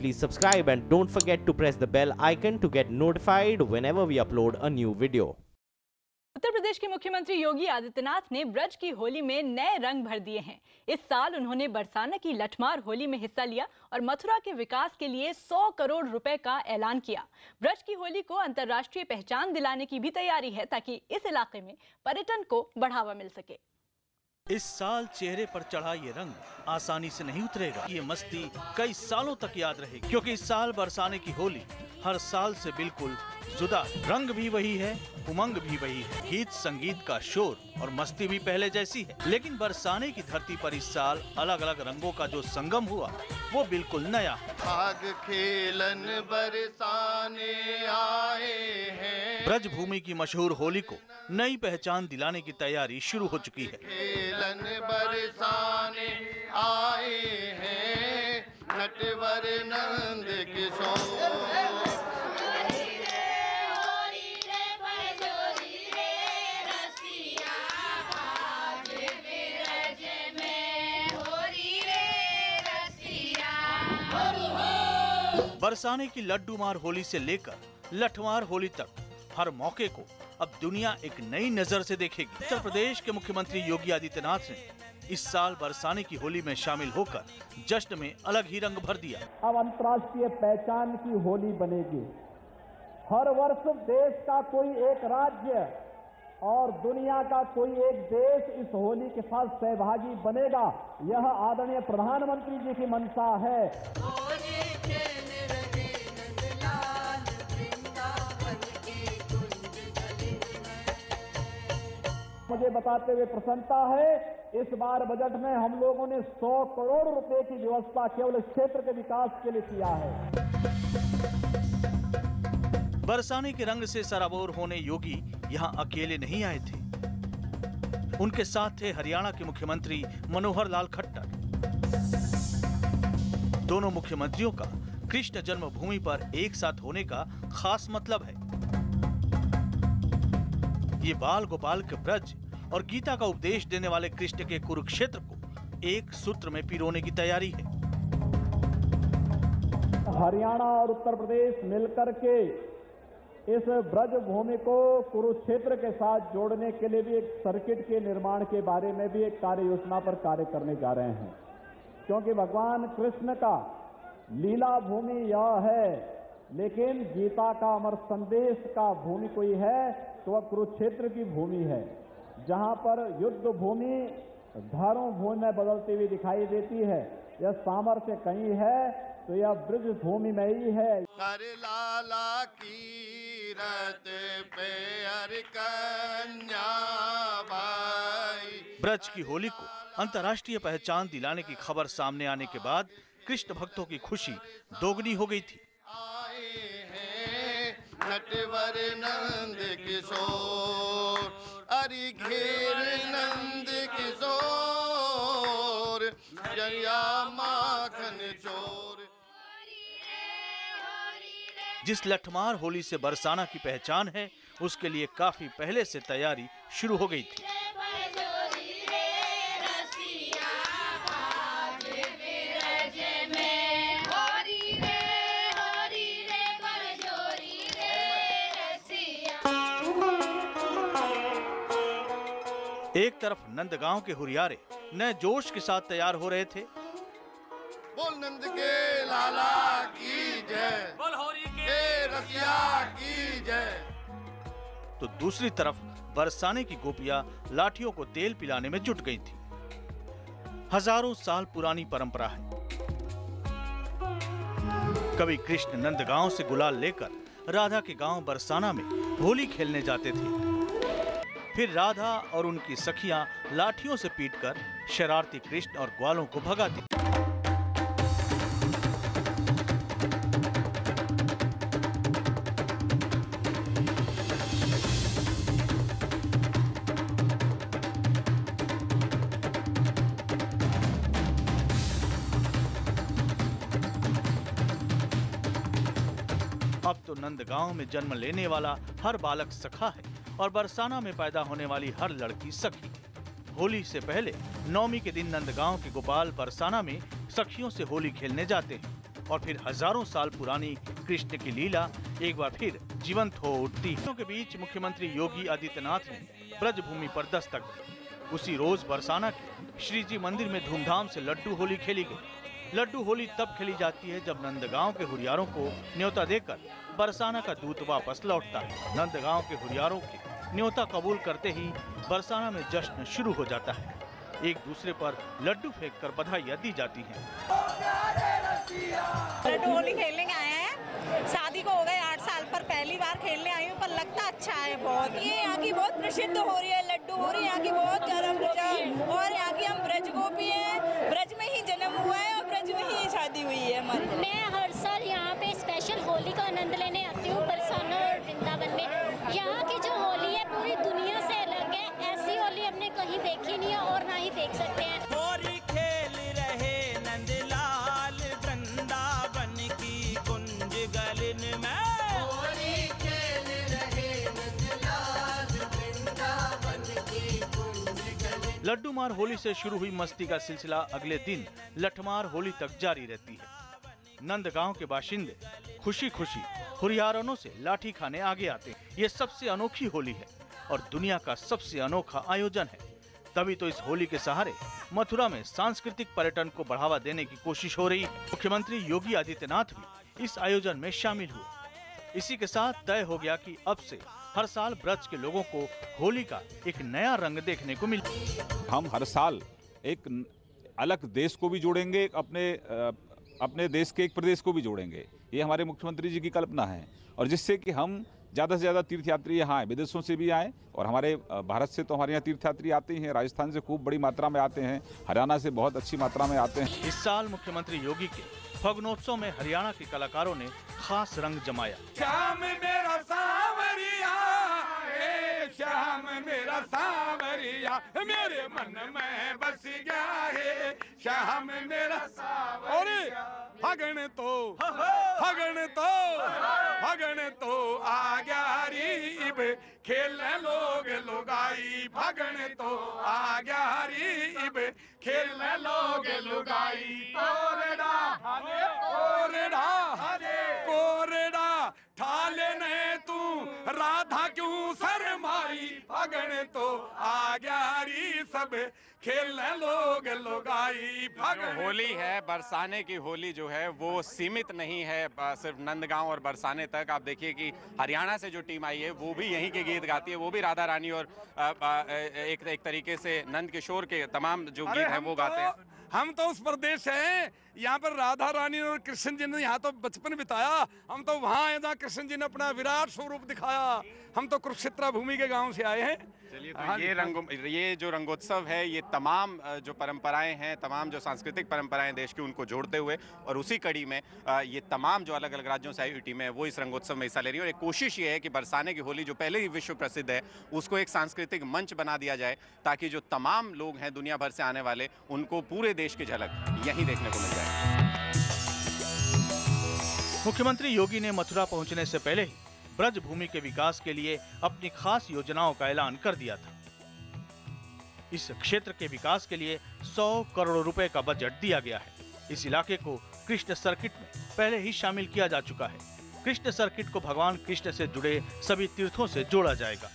please subscribe and don't forget to press the bell icon to get notified whenever we upload a new video. Uttar Pradesh के मुख्यमंत्री योगी आदित्यनाथ ने ब्रज की होली में नए रंग भर दिए हैं। इस साल उन्होंने बरसाना की लठमार होली में हिस्सा लिया और मथुरा के विकास के लिए 100 करोड़ रुपए का ऐलान किया। ब्रज की होली को अंतर्राष्ट्रीय पहचान दिलाने की भी तैयारी है ताकि इस इलाके में पर्यटन को बढ़ावा मिल सके। इस साल चेहरे पर चढ़ा ये रंग आसानी से नहीं उतरेगा। ये मस्ती कई सालों तक याद रहेगी, क्योंकि इस साल बरसाने की होली हर साल से बिल्कुल जुदा। रंग भी वही है, उमंग भी वही है, गीत संगीत का शोर और मस्ती भी पहले जैसी है। लेकिन बरसाने की धरती पर इस साल अलग अलग रंगों का जो संगम हुआ वो बिल्कुल नया। भाग खेलन बरसाने आए हैं। ब्रज भूमि की मशहूर होली को नई पहचान दिलाने की तैयारी शुरू हो चुकी है। खेलन बरसाने आए हैं, नटवर नंद किशोर। बरसाने की लड्डू मार होली से लेकर लठमार होली तक हर मौके को अब दुनिया एक नई नजर से देखेगी। उत्तर प्रदेश के मुख्यमंत्री योगी आदित्यनाथ ने इस साल बरसाने की होली में शामिल होकर जश्न में अलग ही रंग भर दिया। अब अंतर्राष्ट्रीय पहचान की होली बनेगी। हर वर्ष देश का कोई एक राज्य और दुनिया का कोई एक देश इस होली के साथ सहभागी बनेगा। यह आदरणीय प्रधानमंत्री जी की मंशा है। मुझे बताते हुए प्रसन्नता है, इस बार बजट में हम लोगों ने 100 करोड़ रुपए की व्यवस्था केवल क्षेत्र के विकास के लिए किया है। बरसाने के रंग से सराबोर होने योगी यहाँ अकेले नहीं आए थे। उनके साथ थे हरियाणा के मुख्यमंत्री मनोहर लाल खट्टर। दोनों मुख्यमंत्रियों का कृष्ण जन्मभूमि पर एक साथ होने का खास मतलब है। ये बाल गोपाल के ब्रज और गीता का उपदेश देने वाले कृष्ण के कुरुक्षेत्र को एक सूत्र में पिरोने की तैयारी है। हरियाणा और उत्तर प्रदेश मिलकर के इस ब्रज भूमि को कुरुक्षेत्र के साथ जोड़ने के लिए भी एक सर्किट के निर्माण के बारे में भी एक कार्य योजना पर कार्य करने जा रहे हैं, क्योंकि भगवान कृष्ण का लीला भूमि यह है, लेकिन गीता का अमर संदेश का भूमि कोई है तो वह कुरुक्षेत्र की भूमि है, जहां पर युद्ध भूमि धर्म भूमि में बदलती हुई दिखाई देती है। यह सामर्थ्य कहीं है तो यह ब्रज भूमि में ही है। कर लाला की रत पे हर कन्या बाई। ब्रज की होली को अंतर्राष्ट्रीय पहचान दिलाने की खबर सामने आने के बाद कृष्ण भक्तों की खुशी दोगुनी हो गई थी। नटवर नंद किशोर, अरि घेर नंद किशोर, जया माखन चोर। जिस लठमार होली से बरसाना की पहचान है, उसके लिए काफी पहले से तैयारी शुरू हो गई थी। एक तरफ नंदगांव के हुरियारे नए जोश के साथ तैयार हो रहे थे। बोल नंद के लाला की जय, बोल होरी के रसिया की जय। तो दूसरी तरफ बरसाने की गोपियां लाठियों को तेल पिलाने में जुट गई थी। हजारों साल पुरानी परंपरा है। कभी कृष्ण नंदगांव से गुलाल लेकर राधा के गांव बरसाना में होली खेलने जाते थे। फिर राधा और उनकी सखियां लाठियों से पीटकर शरारती कृष्ण और ग्वालों को भगाती। अब तो नंदगांव में जन्म लेने वाला हर बालक सखा है और बरसाना में पैदा होने वाली हर लड़की सखी। होली से पहले नवमी के दिन नंदगांव के गोपाल बरसाना में सखियों से होली खेलने जाते हैं। और फिर हजारों साल पुरानी कृष्ण की लीला एक बार फिर जीवंत हो उठती है। के बीच मुख्यमंत्री योगी आदित्यनाथ ने ब्रज भूमि पर दस्तक दी। उसी रोज बरसाना के श्री जी मंदिर में धूमधाम से लड्डू होली खेली गई। लड्डू होली तब खेली जाती है जब नंदगांव के हुरियारों को न्योता देकर बरसाना का दूत वापस लौटता है। नंदगांव के हुरियारों के न्योता कबूल करते ही बरसाना में जश्न शुरू हो जाता है। एक दूसरे पर लड्डू फेंककर बधाइयां दी जाती हैं। लड्डू होली खेलने आए हैं। शादी को हो गए 8 साल पर पहली बार खेलने आई हूँ, पर लगता अच्छा है बहुत। ये यहाँ की बहुत प्रसिद्ध हो रही है, लड्डू हो रही है यहाँ की बहुत गर्म, और यहाँ की हम ब्रज गोपी हैं। ब्रज में ही जन्म हुआ है और ब्रज में ही शादी हुई है हमारी। मैं हर साल यहाँ पे स्पेशल होली का आनंद लेने आती हूँ बरसाना और वृंदावन में। यहाँ की जो होली है पूरी दुनिया से अलग है। ऐसी होली हमने कहीं देखी नहीं है और ना ही देख सकते हैं। होली खेल रहे नंदलाल वृंदावन की कुंज गलन में। होली खेल रहे नंदलाल वृंदावन की कुंज गलन। लड्डू मार होली से शुरू हुई मस्ती का सिलसिला अगले दिन लठमार होली तक जारी रहती है। नंदगांव के बाशिंदे खुशी खुशी हुरियारों से लाठी खाने आगे आते हैं। ये सबसे अनोखी होली है और दुनिया का सबसे अनोखा आयोजन है। तभी तो इस होली के सहारे मथुरा में सांस्कृतिक पर्यटन को बढ़ावा देने की कोशिश हो रही है। मुख्यमंत्री योगी आदित्यनाथ भी इस आयोजन में शामिल हुए। इसी के साथ तय हो गया कि अब से हर साल ब्रज के लोगों को होली का एक नया रंग देखने को मिले। हम हर साल एक अलग देश को भी जोड़ेंगे, अपने देश के एक प्रदेश को भी जोड़ेंगे। ये हमारे मुख्यमंत्री जी की कल्पना है, और जिससे कि हम ज़्यादा से ज़्यादा तीर्थयात्री यहाँ आए, विदेशों से भी आए, और हमारे भारत से तो हमारे यहाँ तीर्थयात्री आते ही हैं। राजस्थान से खूब बड़ी मात्रा में आते हैं, हरियाणा से बहुत अच्छी मात्रा में आते हैं। इस साल मुख्यमंत्री योगी के फग्नोत्सव में हरियाणा के कलाकारों ने खास रंग जमाया। श्याम मेरा सांवरिया, श्याम मेरा सांवरिया, मेरे मन में बस गया है श्याम मेरा सांवरिया। फगन तो आ गया रीब, खेलने लोग लुगाई। फगन तो आ गया रीब, खेलने लोग लुगाई। कोरडा ठाले ने तू राधा क्यों शरमाई। फगन तो आ गया री सब खेलने लोग लुगाई। होली है, बरसाने की होली जो है वो सीमित नहीं है सिर्फ नंदगांव और बरसाने तक। आप देखिए कि हरियाणा से जो टीम आई है वो भी यहीं के गीत गाती है। वो भी राधा रानी और एक तरीके से नंद किशोर के तमाम जो गीत हैं वो गाते हैं। हम तो उस प्रदेश हैं, यहाँ पर राधा रानी और कृष्ण जी ने यहाँ तो बचपन बिताया। हम तो वहाँ हैं जहाँ कृष्ण जी ने अपना विराट स्वरूप दिखाया। हम तो कुरुक्षेत्र भूमि के गांव से आए हैं। चलिए, तो ये जो रंगोत्सव है ये तमाम जो परंपराएं हैं, तमाम जो सांस्कृतिक परंपराएं देश की, उनको जोड़ते हुए, और उसी कड़ी में ये तमाम जो अलग अलग राज्यों से आई हुई टीमें वो इस रंगोत्सव में हिस्सा ले रही है। और एक कोशिश ये है कि बरसाने की होली जो पहले ही विश्व प्रसिद्ध है उसको एक सांस्कृतिक मंच बना दिया जाए, ताकि जो तमाम लोग हैं दुनिया भर से आने वाले, उनको पूरे देश की झलक यहीं देखने को मिल जाए। मुख्यमंत्री योगी ने मथुरा पहुंचने से पहले ही ब्रज भूमि के विकास के लिए अपनी खास योजनाओं का ऐलान कर दिया था। इस क्षेत्र के विकास के लिए 100 करोड़ रुपए का बजट दिया गया है। इस इलाके को कृष्ण सर्किट में पहले ही शामिल किया जा चुका है। कृष्ण सर्किट को भगवान कृष्ण से जुड़े सभी तीर्थों से जोड़ा जाएगा।